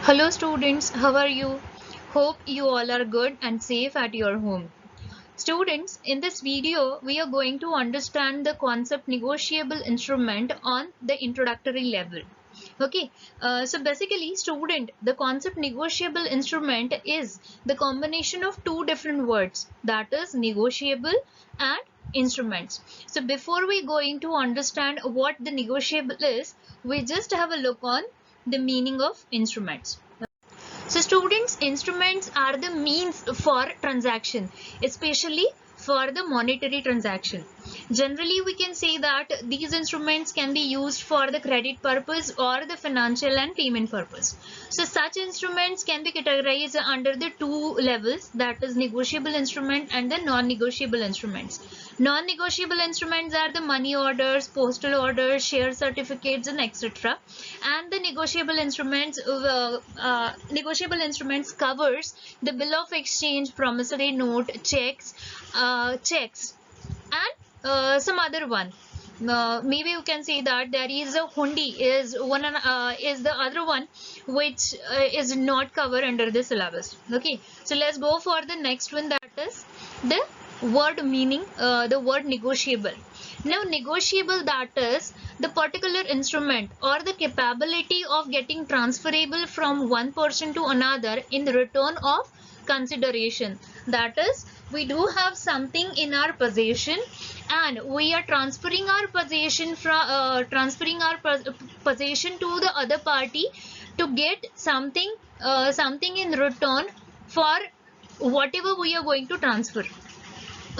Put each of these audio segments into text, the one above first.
Hello students, how are you? Hope you all are good and safe at your home. Students, in this video, we are going to understand the concept negotiable instrument on the introductory level. Okay, so basically student, the concept negotiable instrument is the combination of two different words, that is negotiable and instruments. So before we going to understand what the negotiable is, we just have a look on the meaning of instruments. So students, instruments are the means for transaction, especially for the monetary transaction. Generally, we can say that these instruments can be used for the credit purpose or the financial and payment purpose. So such instruments can be categorized under the two levels, that is negotiable instrument and the non-negotiable instruments. Non-negotiable instruments are the money orders, postal orders, share certificates, and etc. And the negotiable instruments covers the bill of exchange, promissory note, checks, and some other one. Maybe you can say that there is a hundi is the other one which is not covered under the syllabus. Okay, so let's go for the next one, that is the word meaning, the word negotiable. Now negotiable, that is the particular instrument or the capability of getting transferable from one person to another in return of consideration. That is, we do have something in our possession and we are transferring our possession possession to the other party to get something in return for whatever we are going to transfer.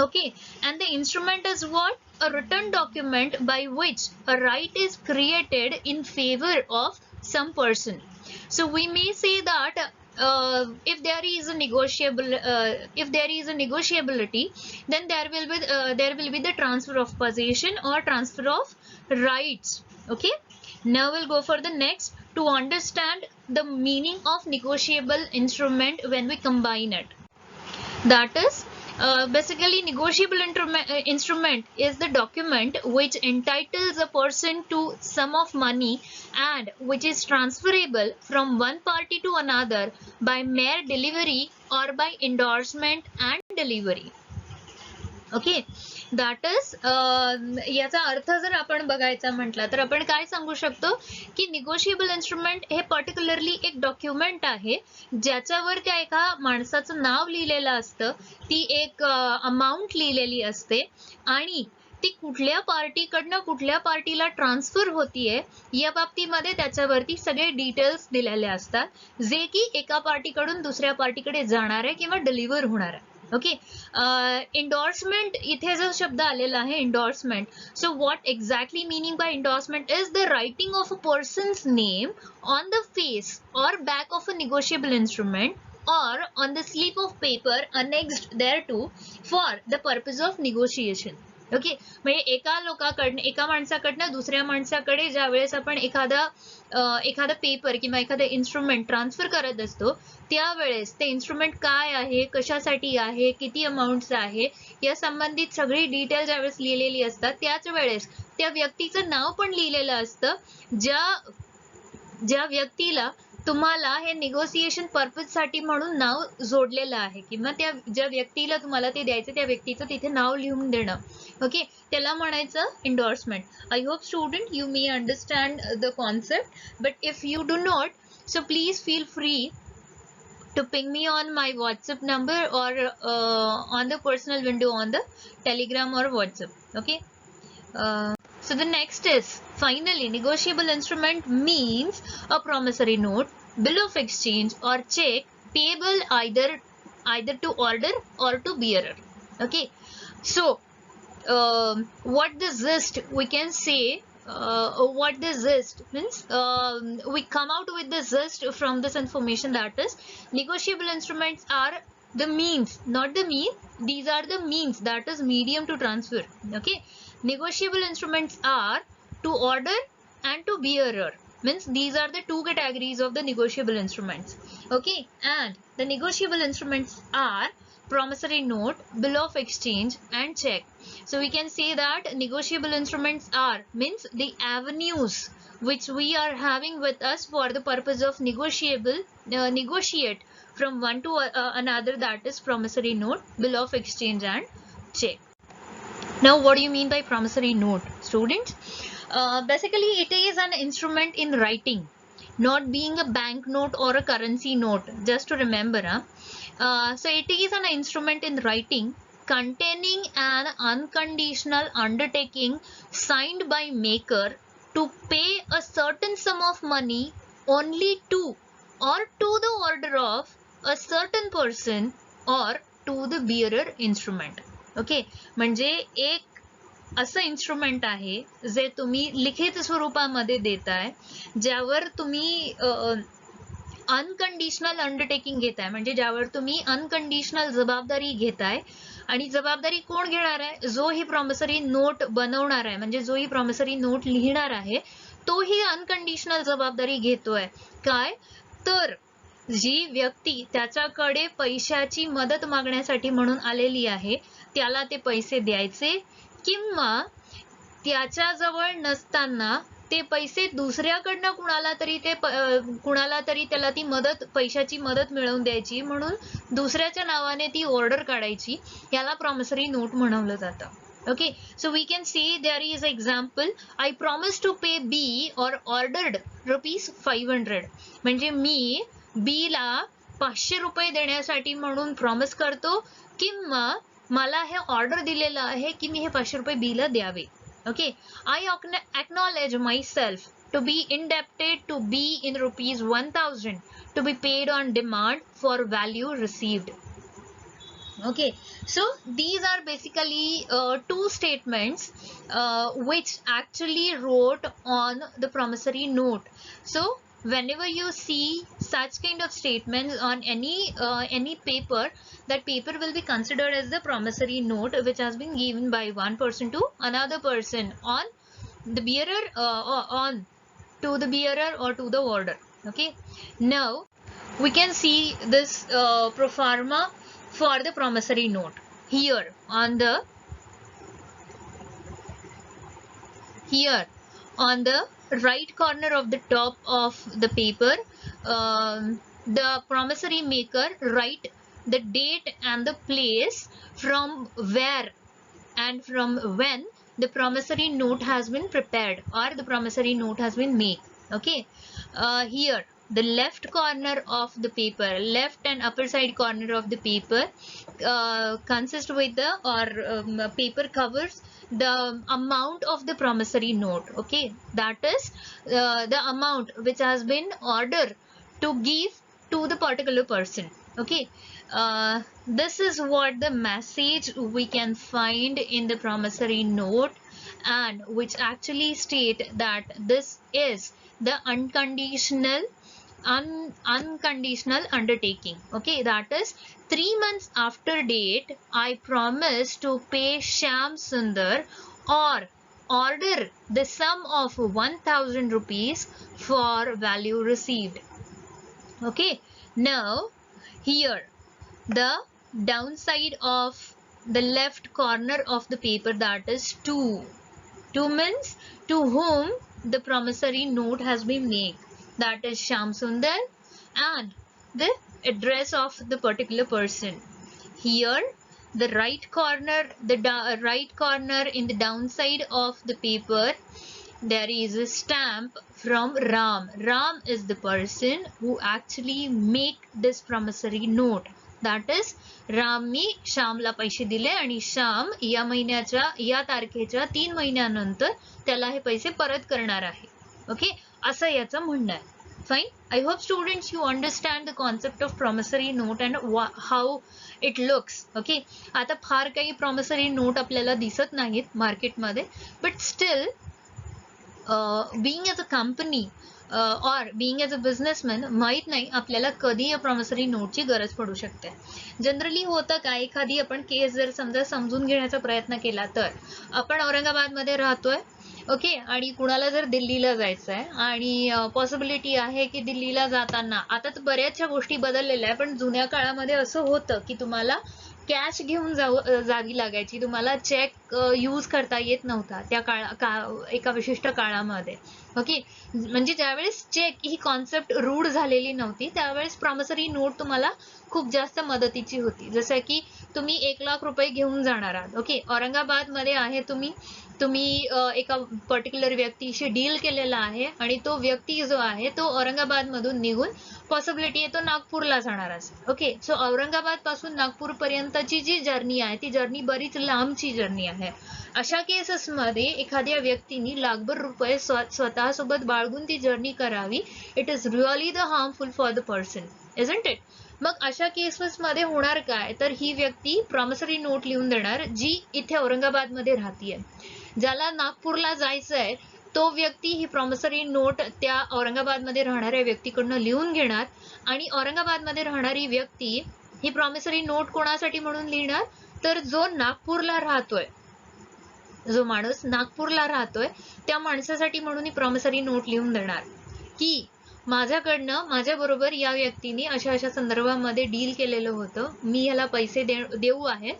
Okay, and the instrument is what? A written document by which a right is created in favor of some person. So we may say that if there is a negotiability, then there will be the transfer of possession or transfer of rights. Okay, now we'll go for the next to understand the meaning of negotiable instrument when we combine it. That is, basically negotiable instrument is the document which entitles a person to sum of money and which is transferable from one party to another by mere delivery or by endorsement and delivery. Okay, that is याचा अर्थ जर आपण बघायचा म्हटला तर आपण काय सांगू शकतो की निगोशिएबल इन्स्ट्रुमेंट हे पर्टिक्युलरली एक डॉक्युमेंट आहे ज्याच्यावर त्या एका माणसाचं नाव लिहिलेलं असतं, ती एक अमाऊंट लिहिलेली असते आणि ती कुठल्या पार्टीकडनं कुठल्या पार्टीला ट्रान्सफर होतीये या बाबतीमध्ये त्याच्यावरती सगळे डिटेल्स दिलेले असतात जे की एका पार्टीकडून दुसऱ्या पार्टीकडे जाणार आहे किंवा डिलिव्हर होणार आहे. ओके, एंडोर्समेंट इथे जो शब्द आलेला आहे endorsement. So what exactly meaning bye endorsement is the writing of a persons name on the face or back of a negotiable instrument or on the slip of paper annexed thereto for the purpose of negotiation. Okay, म्हणजे एका माणसाकडनं दुसऱ्या माणसाकडे ज्या वेळेस आपण एखादा paper किंवा एखादा इन्स्ट्रुमेंट ट्रान्सफर करत असतो त्यावेळेस ते इन्स्ट्रुमेंट काय आहे, कशासाठी आहे, किती अमाऊंटचं आहे या संबंधित सगळी डिटेल ज्यावेळेस लिहिलेली असतात त्याच वेळेस त्या व्यक्तीचं नाव पण लिहिलेलं असतं ज्या व्यक्तीला तुम्हाला हे निगोसिएशन पर्पज साठी म्हणून नाव जोडलेलं आहे किंवा त्या ज्या व्यक्तीला तुम्हाला ते द्यायचं त्या व्यक्तीचं तिथे नाव लिहून देणं. ओके, त्याला म्हणायचं endorsement. I hope student you may understand the concept, but if you do not so please feel free to ping me on my WhatsApp number or on the personal window on the Telegram or WhatsApp. Okay. So the next is finally negotiable instrument means a promissory note, bill of exchange or check payable either to order or to bearer. Okay. So what the gist we can say, what the gist means, we come out with the gist from this information, that is negotiable instruments are the means, not the mean, these are the means, that is medium to transfer. Okay, negotiable instruments are to order and to bearer, means these are the two categories of the negotiable instruments. Okay, and the negotiable instruments are promissory note, bill of exchange and check. So we can say that negotiable instruments are means the avenues which we are having with us for the purpose of negotiate from one to another, that is promissory note, bill of exchange and check. Now what do you mean by promissory note, students? Basically it is an instrument in writing, not being a bank note or a currency note, just to remember. So it is an instrument in writing containing an unconditional undertaking signed by maker to pay a certain sum of money only to or to the order of a certain person or to the bearer instrument. Okay, म्हणजे एक असं instrument आहे जे तुम्ही लिखित स्वरूपामध्ये देताय, ज्यावर तुम्ही अनकंडिशनल अंडरटेकिंग घेताय, म्हणजे ज्यावर तुम्ही अनकंडिशनल जबाबदारी घेताय. आणि जबाबदारी कोण घेणार आहे? जो ही प्रॉमिसरी नोट बनवणार आहे, म्हणजे जो ही प्रॉमिसरी नोट लिहिणार आहे तो ही अनकंडिशनल जबाबदारी घेतोय. काय तर जी व्यक्ती त्याच्याकडे पैशाची मदत मागण्यासाठी म्हणून आलेली आहे त्याला ते पैसे द्यायचे, किंवा त्याच्याजवळ नसताना ते पैसे दुसऱ्याकडनं कुणाला तरी त्याला ती मदत, पैशाची मदत मिळवून द्यायची, म्हणून दुसऱ्याच्या नावाने ती ऑर्डर काढायची, याला प्रॉमिसरी नोट म्हणवलं जातं. Okay, so we can see there is example, I promise to pay B or ordered rupees 500. म्हणजे मी B ला 500 रुपये देण्यासाठी म्हणून प्रॉमिस करतो, किंवा मला हे ऑर्डर दिलेलं आहे की मी हे 500 रुपये B ला द्यावे. Okay, I acknowledge myself to be indebted to B in rupees 1000 to be paid on demand for value received. Okay, so these are basically two statements which actually wrote on the promissory note. So whenever you see such kind of statements on any paper, that paper will be considered as the promissory note which has been given by one person to another person on the bearer, to the bearer or to the order. Okay, now we can see this pro forma for the promissory note. Here on the right corner of the top of the paper, the promissory maker write the date and the place from where and from when the promissory note has been prepared or the promissory note has been made. Okay, here the left corner of the paper, left and upper side corner of the paper consists with the paper covers the amount of the promissory note. Okay, that is the amount which has been ordered to give to the particular person. Okay, this is what the message we can find in the promissory note, and which actually state that this is the unconditional undertaking. Okay, that is 3 months after date I promise to pay Shyam Sundar or order the sum of 1000 rupees for value received. Okay, now here the downside of the left corner of the paper, that is to means to whom the promissory note has been made, that is Shyam Sundar, and the address of the particular person. Here the right corner in the downside of the paper, there is a stamp from Ram. Ram is the person who actually make this promissory note. That is Ramani Shyamala पैसे दिले आणि श्याम या महिन्याच्या या तारखेच्या 3 महिन्यानंतर त्याला हे पैसे परत करणार आहे. ओके, असं याचं म्हणणं आहे. Fine. I hope students you understand the concept of promissory note and how it looks. Okay. आता फार काही promissory note आपल्याला दिसत नाहीत मार्केटमध्ये, but still being as a company or being as a businessman, माहित नाही आपल्याला कधी या promissory note ची गरज पडू शकते. जनरली होतं काय, एखादी आपण केस जर समजा समजून घेण्याचा प्रयत्न केला तर आपण औरंगाबाद मध्ये राहतोय. ओके, आणि कुणाला जर दिल्लीला जायचं आहे आणि पॉसिबिलिटी आहे की दिल्लीला जाताना, आता तर बऱ्याचशा गोष्टी बदललेल्या आहे, पण जुन्या काळामध्ये असं होतं की तुम्हाला कॅश घेऊन जावी लागायची, तुम्हाला चेक यूज करता येत नव्हता त्या एका विशिष्ट काळामध्ये. ओके, म्हणजे ज्यावेळेस चेक ही कॉन्सेप्ट रूढ झालेली नव्हती त्यावेळेस प्रॉमिसरी नोट तुम्हाला खूप जास्त मदतीची होती. जसं की तुम्ही 1,00,000 रुपये घेऊन जाणार आहात. ओके, औरंगाबादमध्ये आहे, तुम्ही एका पर्टिक्युलर व्यक्तीशी डील केलेला आहे आणि तो व्यक्ती जो आहे तो औरंगाबादमधून निघून पॉसिबिलिटी आहे तो नागपूरला जाणार असेल. ओके, सो औरंगाबाद पासून नागपूर पर्यंतची जी जर्नी आहे ती जर्नी बरीच लांबची जर्नी आहे. अशा केसेसमध्ये एखाद्या व्यक्तीने लाखभर रुपये स्वतःसोबत बाळगून ती जर्नी करावी. It is really the harmful for the person, isn't it? मग अशा केसेसमध्ये होणार काय, तर ही व्यक्ती प्रॉमिसरी नोट लिहून देणार जी इथे औरंगाबादमध्ये राहतीये. ज्याला नागपूरला जायचं आहे तो व्यक्ती ही प्रॉमिसरी नोट त्या औरंगाबादमध्ये राहणाऱ्या व्यक्तीकडनं लिहून घेणार आणि औरंगाबादमध्ये राहणारी व्यक्ती ही प्रॉमिसरी नोट कोणासाठी म्हणून लिहिणार, तर जो नागपूरला राहतोय, जो माणूस नागपूरला राहतोय त्या माणसासाठी म्हणून ही प्रॉमिसरी नोट लिहून देणार की माझ्याकडनं माझ्याबरोबर या व्यक्तीने अशा अशा संदर्भामध्ये डील केलेलं होतं, मी याला पैसे देऊ आहे,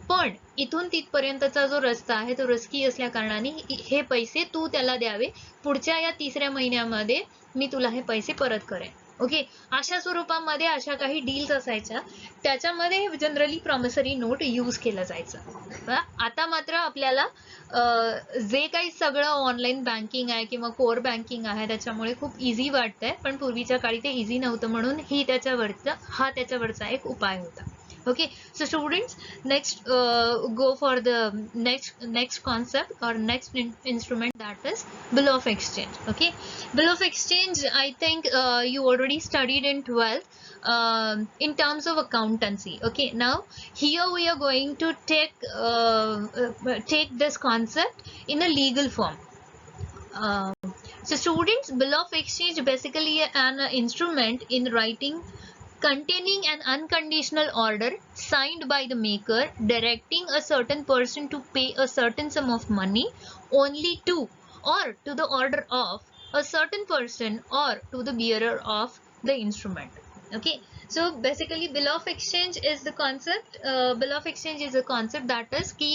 पण इथून तिथपर्यंतचा जो रस्ता आहे तो रिस्की असल्या कारणाने हे पैसे तू त्याला द्यावे, पुढच्या या 3ऱ्या महिन्यामध्ये मी तुला हे पैसे परत करेन. ओके, अशा स्वरूपामध्ये अशा काही डील्स असायच्या, त्याच्यामध्ये जनरली प्रॉमिसरी नोट यूज केलं जायचं. आता मात्र आपल्याला जे काही सगळं ऑनलाईन बँकिंग आहे किंवा कोर बँकिंग आहे त्याच्यामुळे खूप इझी वाटतंय, पण पूर्वीच्या काळी ते इझी नव्हतं म्हणून हा त्याच्यावरचा एक उपाय होता. Okay, so students, next go for the next concept or next instrument, that is bill of exchange. Okay, bill of exchange, I think you already studied in 12th in terms of accountancy. Okay, now here we are going to take this concept in a legal form. So students, bill of exchange basically an instrument in writing containing an unconditional order signed by the maker directing a certain person to pay a certain sum of money only to or to the order of a certain person or to the bearer of the instrument. Okay, so basically bill of exchange is the concept. Bill of exchange is a concept that is की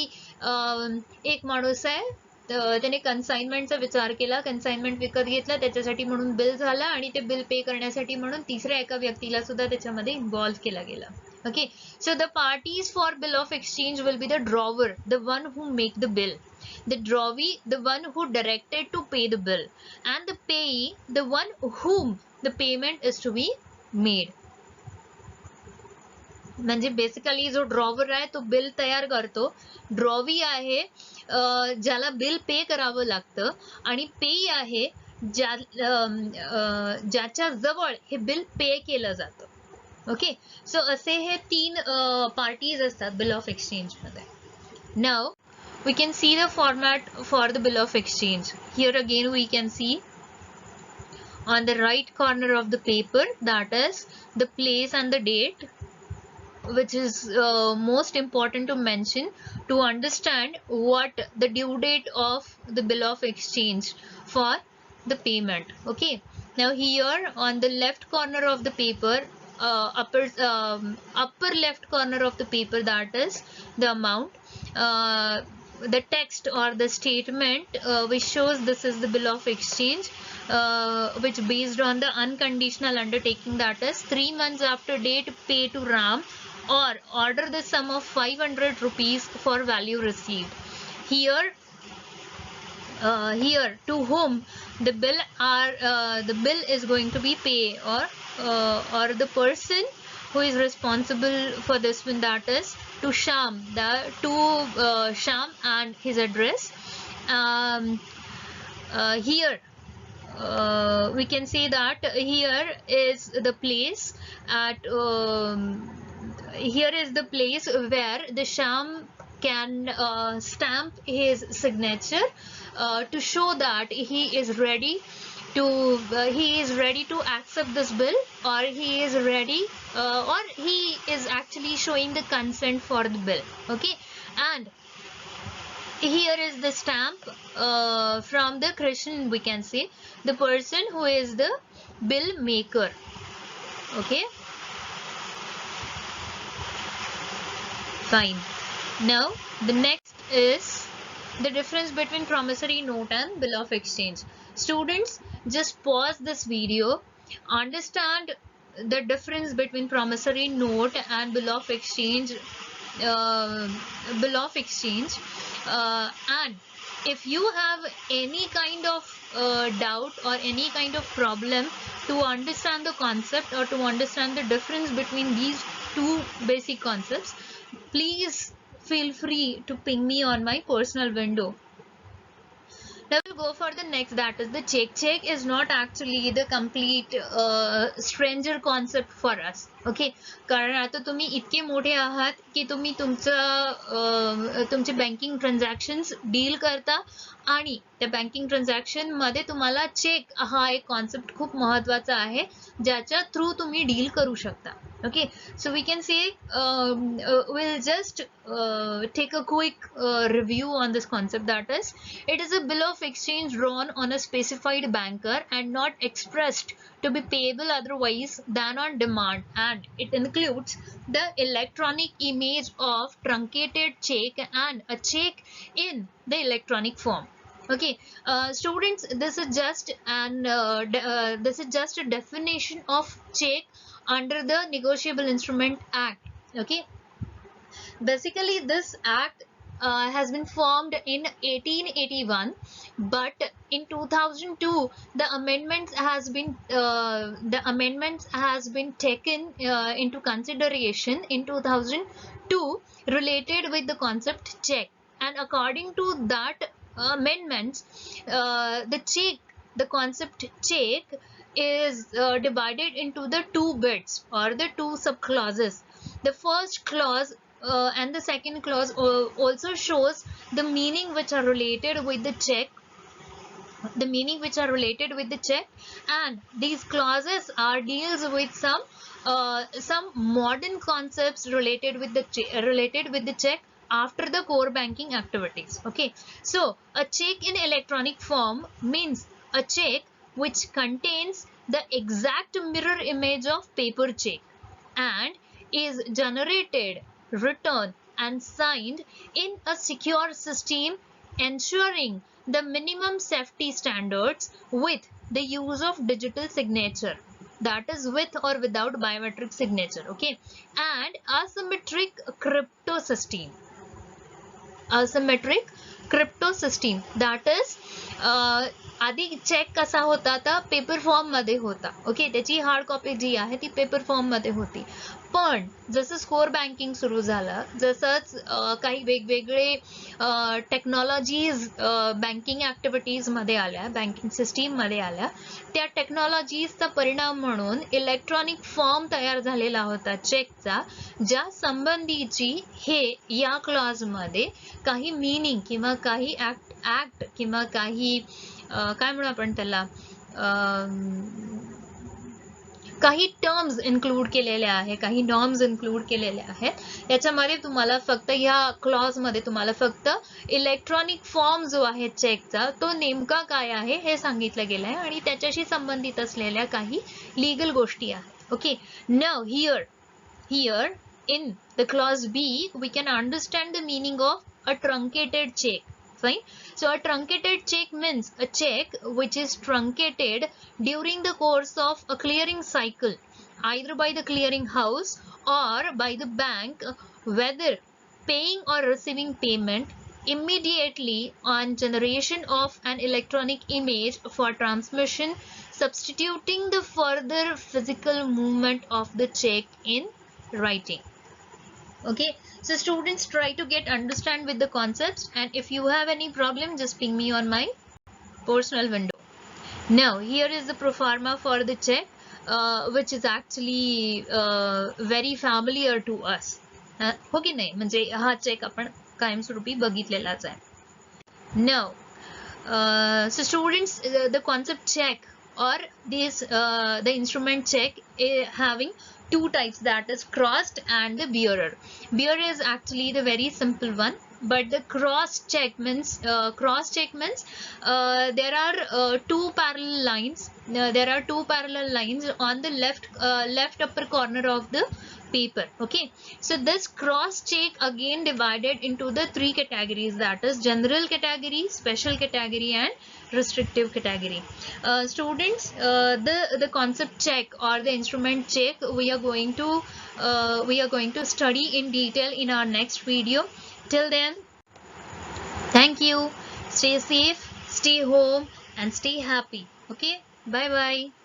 एक माणूस आहे, त्याने कन्साइनमेंटचा विचार केला, consignment विकत घेतला, त्याच्यासाठी म्हणून बिल झाला आणि ते बिल पे करण्यासाठी म्हणून तिसऱ्या एका व्यक्तीला सुद्धा त्याच्यामध्ये इन्व्हॉल्व केला गेला. Okay, so the parties for bill of exchange will be the drawer, the one who make the bill, the drawee, the one who directed to pay the bill, and the payee, the one whom the payment is to be made. म्हणजे basically जो drawer आहे तो bill तयार करतो, drawee आहे ज्याला bill pay करावं लागतं, आणि पेई आहे ज्याच्या जवळ हे बिल पे केलं जातं. ओके, सो असे हे 3 पार्टीज असतात बिल ऑफ एक्सचेंज मध्ये. Now we can see the format for the bill of exchange. Here again we can see on the right corner of the paper, that is the place and the date, which is most important to mention to understand what the due date of the bill of exchange for the payment. Okay, now here on the left corner of the paper, upper left corner of the paper, that is the amount, the text or the statement which shows this is the bill of exchange, which based on the unconditional undertaking, that is 3 months after date pay to Ram or order the sum of 500 rupees for value received. Here to whom the bill is going to be paid, or the person who is responsible for this one, that is to Sham, Sham and his address. Here we can say that here is the place at here is the place where the Sham can stamp his signature to show that he is ready to accept this bill, or he is ready or he is actually showing the consent for the bill. Okay, and here is the stamp from the Christian, we can say the person who is the bill maker. Okay, Fine. Now the next is the difference between promissory note and bill of exchange. Students, just pause this video, understand the difference between promissory note and bill of exchange, uh, and if you have any kind of doubt or any kind of problem to understand the concept or to understand the difference between these two basic concepts, please feel free to ping me on my personal window. Now we'll go for the next, that is the check. Check is not actually the complete stranger concept for us. Okay, कारण आता तुम्ही इतके मोठे आहात की तुम्ही तुमचे banking transactions deal करता आणि त्या बँकिंग ट्रान्झॅक्शन मध्ये तुम्हाला चेक हा एक कॉन्सेप्ट खूप महत्त्वाचा आहे ज्याच्या थ्रू तुम्ही डील करू शकता. Okay, so we can say we'll just take a quick review on this concept, that is, it is a bill of exchange drawn on a specified banker and not expressed to be payable otherwise than on demand, and it includes the electronic image of truncated check and a check in the electronic form. Okay, students, this is just a definition of check under the Negotiable Instrument Act. Okay, basically this act has been formed in 1881, but in 2002 the amendments has been taken into consideration in 2002 related with the concept check, and according to that amendments, the concept check is divided into the two bits or the two subclauses. The first clause and the second clause also shows the meaning which are related with the check, and these clauses are deals with some modern concepts related with the check after the core banking activities. Okay, so a check in electronic form means a check which contains the exact mirror image of paper check and is generated, returned and signed in a secure system, ensuring the minimum safety standards with the use of digital signature, that is with or without biometric signature. Okay, and asymmetric crypto system, that is आधी check कसा होता था, paper form मध्ये होता. Okay, त्याची hard copy जी आहे ती paper form मध्ये होती. पण जसं स्कोर बँकिंग सुरू झालं, जसंच काही वेगवेगळे टेक्नॉलॉजीज बँकिंग ऍक्टिव्हिटीज मध्ये आल्या, बँकिंग सिस्टीम मध्ये आल्या, त्या टेक्नॉलॉजीजचा परिणाम म्हणून इलेक्ट्रॉनिक फॉर्म तयार झालेला होता चेकचा, ज्या संबंधीची हे या क्लॉज मध्ये काही मीनिंग किंवा काही ऍक्ट किंवा काही काय म्हणू आपण त्याला, काही टर्म्स इन्क्लूड केलेले आहे, काही नॉर्म्स इन्क्लूड केलेले आहेत. याच्यामध्ये तुम्हाला फक्त या क्लॉज मध्ये तुम्हाला फक्त इलेक्ट्रॉनिक फॉर्म जो आहे चेकचा तो नेमका काय आहे हे सांगितलं गेलं आहे आणि त्याच्याशी संबंधित असलेल्या काही लीगल गोष्टी आहेत. Okay, now here in the clause B we can understand the meaning of a truncated check. Fine. So a truncated check means a check which is truncated during the course of a clearing cycle, either by the clearing house or by the bank, whether paying or receiving payment immediately on generation of an electronic image for transmission, substituting the further physical movement of the check in writing. Okay, so students, try to understand with the concepts, and if you have any problem just ping me on my personal window. Now here is the proforma for the check, which is actually very familiar to us. हो की नाही, म्हणजे हा check आपण कायमस्वरूपी बघितलेलाच आहे. Now so students, the concept check or the instrument check having two types, that is crossed and the bearer. Bearer is actually the very simple one, but the cross check means there are two parallel lines. There are two parallel lines on the left upper corner of the paper. Okay, so this cross check again divided into the three categories, that is general category, special category and restrictive category. Students, the concept check or the instrument check we are going to study in detail in our next video. Till then, thank you. Stay safe, stay home and stay happy. Okay, bye bye.